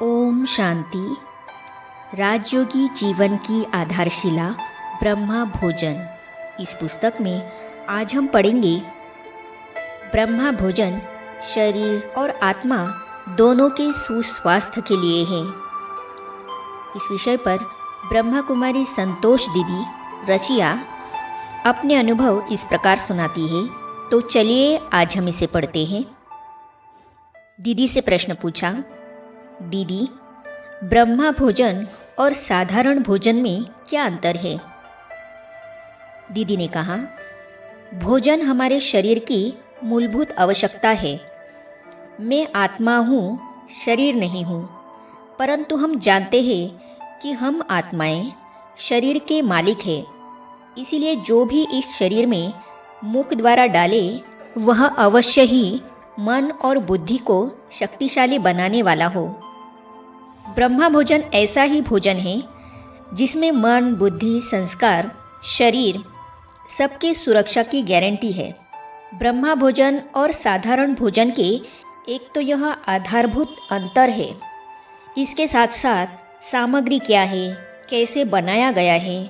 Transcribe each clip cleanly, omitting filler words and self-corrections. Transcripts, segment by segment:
ओम शांति। राजयोगी जीवन की आधारशिला ब्रह्मा भोजन। इस पुस्तक में आज हम पढ़ेंगे ब्रह्मा भोजन शरीर और आत्मा दोनों के सुस्वास्थ्य के लिए है। इस विषय पर ब्रह्मा कुमारी संतोष दीदी रचिया अपने अनुभव इस प्रकार सुनाती है। तो चलिए आज हम इसे पढ़ते हैं। दीदी से प्रश्न पूछा, दीदी ब्रह्मा भोजन और साधारण भोजन में क्या अंतर है? दीदी ने कहा, भोजन हमारे शरीर की मूलभूत आवश्यकता है। मैं आत्मा हूँ, शरीर नहीं हूँ, परंतु हम जानते हैं कि हम आत्माएं शरीर के मालिक हैं। इसीलिए जो भी इस शरीर में मुख द्वारा डाले वह अवश्य ही मन और बुद्धि को शक्तिशाली बनाने वाला हो। ब्रह्मा भोजन ऐसा ही भोजन है जिसमें मन, बुद्धि, संस्कार, शरीर सबकी सुरक्षा की गारंटी है। ब्रह्मा भोजन और साधारण भोजन के एक तो यह आधारभूत अंतर है। इसके साथ साथ सामग्री क्या है, कैसे बनाया गया है,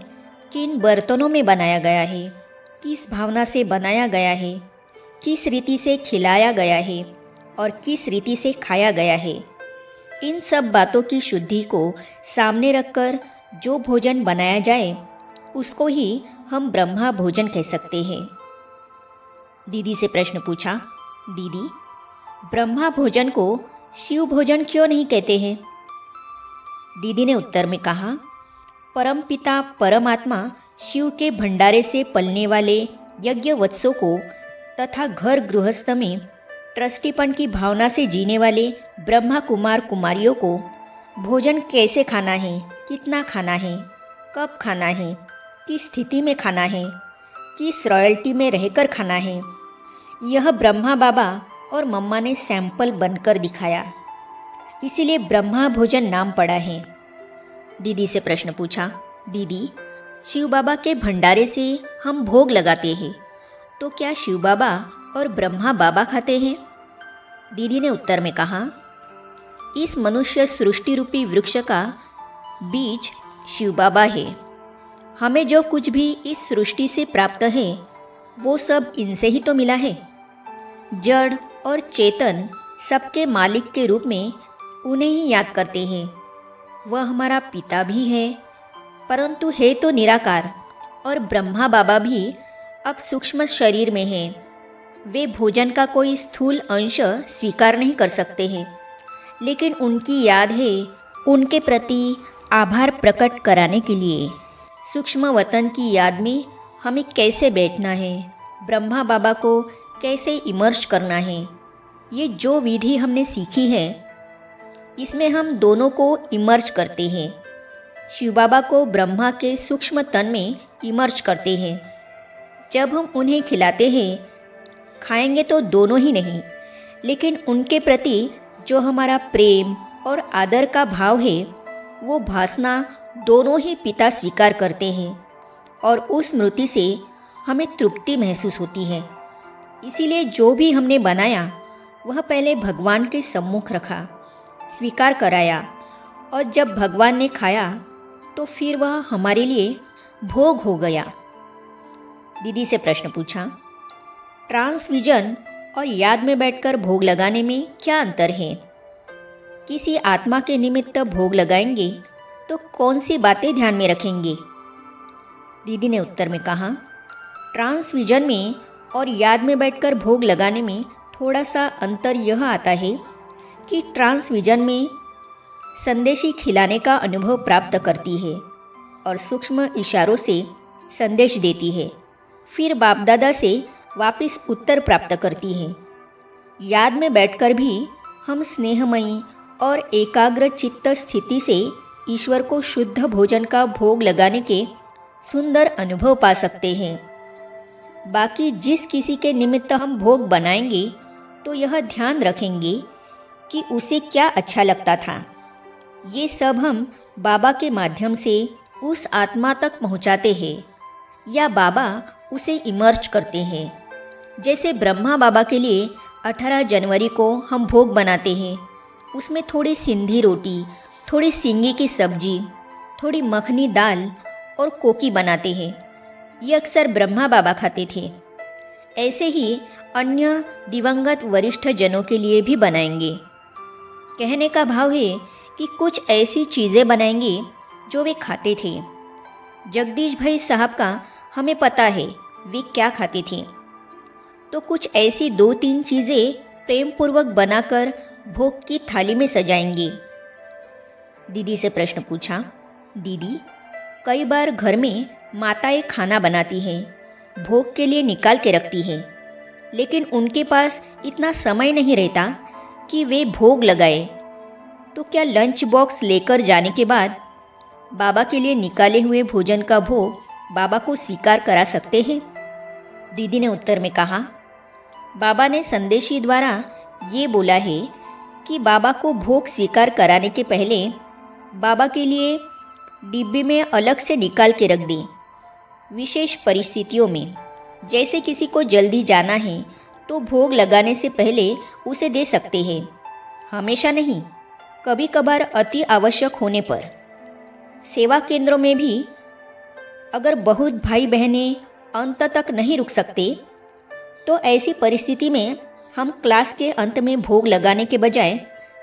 किन बर्तनों में बनाया गया है, किस भावना से बनाया गया है, किस रीति से खिलाया गया है और किस रीति से खाया गया है, इन सब बातों की शुद्धि को सामने रखकर जो भोजन बनाया जाए उसको ही हम ब्रह्मा भोजन कह सकते हैं। दीदी से प्रश्न पूछा, दीदी ब्रह्मा भोजन को शिव भोजन क्यों नहीं कहते हैं? दीदी ने उत्तर में कहा, परमपिता परमात्मा शिव के भंडारे से पलने वाले यज्ञ वत्सों को तथा घर गृहस्थ में ट्रस्टीपन की भावना से जीने वाले ब्रह्मा कुमार कुमारियों को भोजन कैसे खाना है, कितना खाना है, कब खाना है, किस स्थिति में खाना है, किस रॉयल्टी में रहकर खाना है, यह ब्रह्मा बाबा और मम्मा ने सैंपल बनकर दिखाया। इसीलिए ब्रह्मा भोजन नाम पड़ा है। दीदी से प्रश्न पूछा, दीदी शिव बाबा के भंडारे से हम भोग लगाते हैं, तो क्या शिव बाबा और ब्रह्मा बाबा खाते हैं? दीदी ने उत्तर में कहा, इस मनुष्य सृष्टि रूपी वृक्ष का बीज शिव बाबा है। हमें जो कुछ भी इस सृष्टि से प्राप्त है वो सब इनसे ही तो मिला है। जड़ और चेतन सबके मालिक के रूप में उन्हें ही याद करते हैं। वह हमारा पिता भी है, परंतु है तो निराकार। और ब्रह्मा बाबा भी अब सूक्ष्म शरीर में हैं। वे भोजन का कोई स्थूल अंश स्वीकार नहीं कर सकते हैं, लेकिन उनकी याद है उनके प्रति आभार प्रकट कराने के लिए। सूक्ष्म वतन की याद में हमें कैसे बैठना है, ब्रह्मा बाबा को कैसे इमर्ज करना है, ये जो विधि हमने सीखी है इसमें हम दोनों को इमर्ज करते हैं। शिव बाबा को ब्रह्मा के सूक्ष्म तन में इमर्ज करते हैं। जब हम उन्हें खिलाते हैं, खाएंगे तो दोनों ही नहीं, लेकिन उनके प्रति जो हमारा प्रेम और आदर का भाव है वो भासना दोनों ही पिता स्वीकार करते हैं और उस स्मृति से हमें तृप्ति महसूस होती है। इसीलिए जो भी हमने बनाया वह पहले भगवान के सम्मुख रखा, स्वीकार कराया, और जब भगवान ने खाया तो फिर वह हमारे लिए भोग हो गया। दीदी से प्रश्न पूछा, ट्रांसविजन और याद में बैठकर भोग लगाने में क्या अंतर है? किसी आत्मा के निमित्त भोग लगाएंगे तो कौन सी बातें ध्यान में रखेंगे? दीदी ने उत्तर में कहा, ट्रांसविजन में और याद में बैठकर भोग लगाने में थोड़ा सा अंतर यह आता है कि ट्रांसविजन में संदेशी खिलाने का अनुभव प्राप्त करती है और सूक्ष्म इशारों से संदेश देती है, फिर बाप दादा से वापस उत्तर प्राप्त करती है। याद में बैठकर भी हम स्नेहमयी और एकाग्र चित्त स्थिति से ईश्वर को शुद्ध भोजन का भोग लगाने के सुंदर अनुभव पा सकते हैं। बाकी जिस किसी के निमित्त हम भोग बनाएंगे तो यह ध्यान रखेंगे कि उसे क्या अच्छा लगता था। ये सब हम बाबा के माध्यम से उस आत्मा तक पहुंचाते हैं या बाबा उसे इमर्ज करते हैं। जैसे ब्रह्मा बाबा के लिए 18 जनवरी को हम भोग बनाते हैं उसमें थोड़ी सिंधी रोटी, थोड़ी सींगी की सब्जी, थोड़ी मखनी दाल और कोकी बनाते हैं। ये अक्सर ब्रह्मा बाबा खाते थे। ऐसे ही अन्य दिवंगत वरिष्ठ जनों के लिए भी बनाएंगे। कहने का भाव है कि कुछ ऐसी चीज़ें बनाएंगे जो वे खाते थे। जगदीश भाई साहब का हमें पता है वे क्या खाते थे, तो कुछ ऐसी 2-3 चीज़ें प्रेम पूर्वक बनाकर भोग की थाली में सजाएंगे। दीदी से प्रश्न पूछा, दीदी, कई बार घर में माताएं खाना बनाती हैं, भोग के लिए निकाल के रखती हैं, लेकिन उनके पास इतना समय नहीं रहता कि वे भोग लगाए, तो क्या लंच बॉक्स लेकर जाने के बाद बाबा के लिए निकाले हुए भोजन का भोग बाबा को स्वीकार करा सकते हैं? दीदी ने उत्तर में कहा, बाबा ने संदेशी द्वारा ये बोला है कि बाबा को भोग स्वीकार कराने के पहले बाबा के लिए डिब्बे में अलग से निकाल के रख दें। विशेष परिस्थितियों में, जैसे किसी को जल्दी जाना है, तो भोग लगाने से पहले उसे दे सकते हैं, हमेशा नहीं, कभी कभार अति आवश्यक होने पर। सेवा केंद्रों में भी अगर बहुत भाई बहनें अंत तक नहीं रुक सकते, तो ऐसी परिस्थिति में हम क्लास के अंत में भोग लगाने के बजाय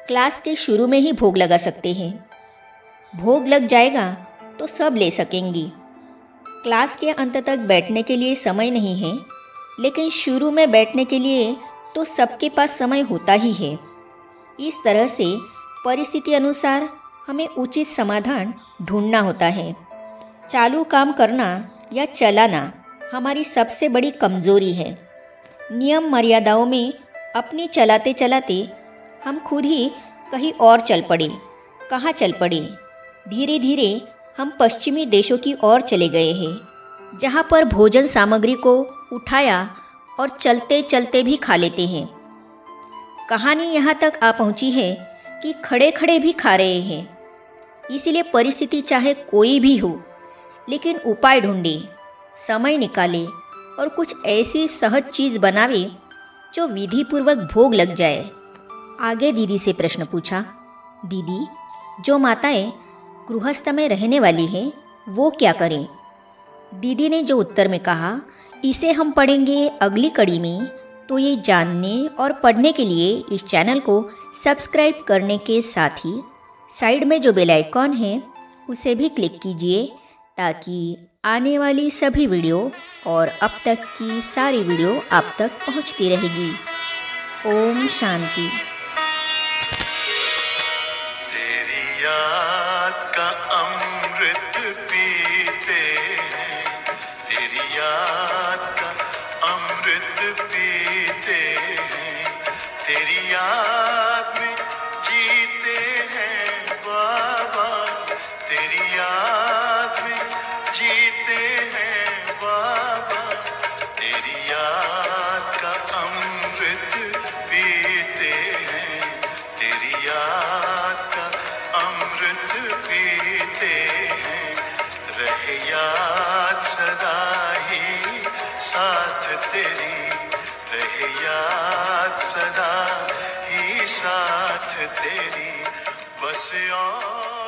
क्लास के शुरू में ही भोग लगा सकते हैं। भोग लग जाएगा तो सब ले सकेंगी। क्लास के अंत तक बैठने के लिए समय नहीं है, लेकिन शुरू में बैठने के लिए तो सबके पास समय होता ही है। इस तरह से परिस्थिति अनुसार हमें उचित समाधान ढूंढना होता है। चालू काम करना या चलाना हमारी सबसे बड़ी कमजोरी है। नियम मर्यादाओं में अपनी चलाते चलाते हम खुद ही कहीं और चल पड़े। कहाँ चल पड़े? धीरे धीरे हम पश्चिमी देशों की ओर चले गए हैं, जहाँ पर भोजन सामग्री को उठाया और चलते चलते भी खा लेते हैं। कहानी यहाँ तक आ पहुँची है कि खड़े खड़े भी खा रहे हैं। इसीलिए परिस्थिति चाहे कोई भी हो, लेकिन उपाय ढूंढे, समय निकाले और कुछ ऐसी सहज चीज़ बनावे जो विधिपूर्वक भोग लग जाए। आगे दीदी से प्रश्न पूछा, दीदी, जो माताएं गृहस्थ में रहने वाली हैं वो क्या करें? दीदी ने जो उत्तर में कहा, इसे हम पढ़ेंगे अगली कड़ी में। तो ये जानने और पढ़ने के लिए इस चैनल को सब्सक्राइब करने के साथ ही साइड में जो बेल आइकॉन है उसे भी क्लिक कीजिए, ताकि आने वाली सभी वीडियो और अब तक की सारी वीडियो आप तक पहुंचती रहेगी। ओम शांति। तेरी याद का अमृत पीते हैं, तेरी याद का अमृत पीते हैं, तेरी याद में जीते हैं बाबा, तेरी याद में जीते हैं बाबा, तेरी याद का अमृत पीते हैं, तेरी याद का अमृत पीते हैं, रहे याद सदा ही साथ तेरी, रहे याद सदा ही साथ तेरी, बस और